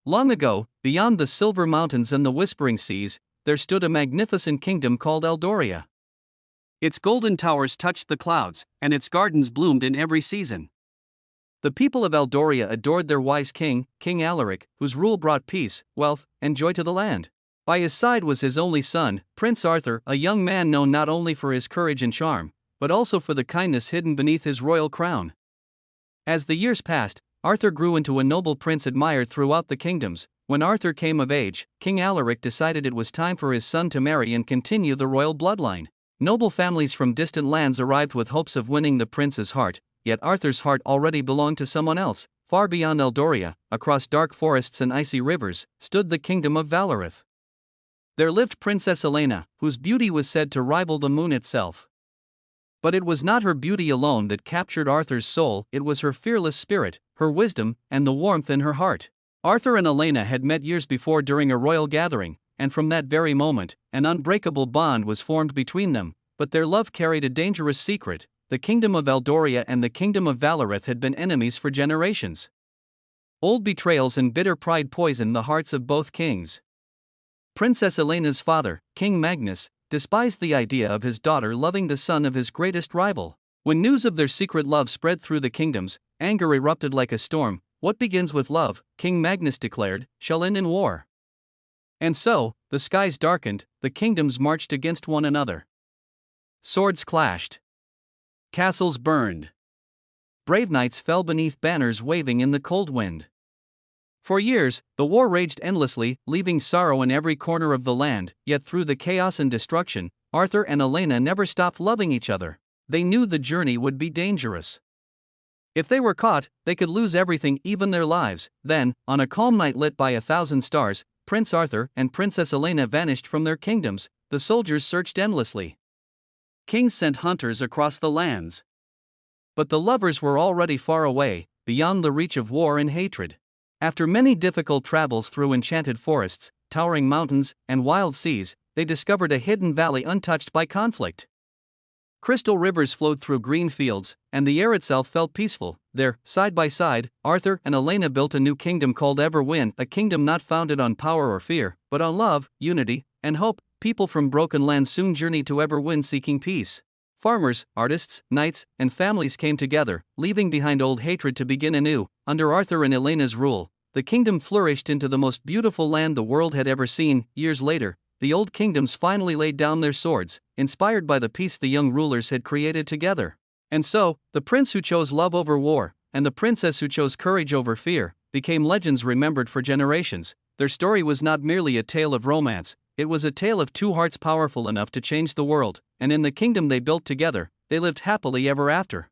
Long ago, beyond the silver mountains and the whispering seas, there stood a magnificent kingdom called Eldoria. Its golden towers touched the clouds, and its gardens bloomed in every season. The people of Eldoria adored their wise king, King Alaric, whose rule brought peace, wealth, and joy to the land. By his side was his only son, Prince Arthur, a young man known not only for his courage and charm, but also for the kindness hidden beneath his royal crown. As the years passed, Arthur grew into a noble prince admired throughout the kingdoms. When Arthur came of age, King Alaric decided it was time for his son to marry and continue the royal bloodline. Noble families from distant lands arrived with hopes of winning the prince's heart, yet Arthur's heart already belonged to someone else. Far beyond Eldoria, across dark forests and icy rivers, stood the kingdom of Valorith. There lived Princess Elena, whose beauty was said to rival the moon itself. But it was not her beauty alone that captured Arthur's soul, it was her fearless spirit, her wisdom, and the warmth in her heart. Arthur and Elena had met years before during a royal gathering, and from that very moment, an unbreakable bond was formed between them. But their love carried a dangerous secret: the kingdom of Eldoria and the kingdom of Valorith had been enemies for generations. Old betrayals and bitter pride poisoned the hearts of both kings. Princess Elena's father, King Magnus, despised the idea of his daughter loving the son of his greatest rival. When news of their secret love spread through the kingdoms, anger erupted like a storm. What begins with love, King Magnus declared, shall end in war. And so, the skies darkened, the kingdoms marched against one another. Swords clashed. Castles burned. Brave knights fell beneath banners waving in the cold wind. For years, the war raged endlessly, leaving sorrow in every corner of the land, yet through the chaos and destruction, Arthur and Elena never stopped loving each other. They knew the journey would be dangerous. If they were caught, they could lose everything, even their lives. Then, on a calm night lit by 1,000 stars, Prince Arthur and Princess Elena vanished from their kingdoms. The soldiers searched endlessly. Kings sent hunters across the lands. But the lovers were already far away, beyond the reach of war and hatred. After many difficult travels through enchanted forests, towering mountains, and wild seas, they discovered a hidden valley untouched by conflict. Crystal rivers flowed through green fields, and the air itself felt peaceful. There, side by side, Arthur and Elena built a new kingdom called Everwin, a kingdom not founded on power or fear, but on love, unity, and hope. People from broken lands soon journeyed to Everwin seeking peace. Farmers, artists, knights, and families came together, leaving behind old hatred to begin anew. Under Arthur and Elena's rule, the kingdom flourished into the most beautiful land the world had ever seen. Years later, the old kingdoms finally laid down their swords, inspired by the peace the young rulers had created together. And so, the prince who chose love over war, and the princess who chose courage over fear, became legends remembered for generations. Their story was not merely a tale of romance, it was a tale of two hearts powerful enough to change the world, and in the kingdom they built together, they lived happily ever after.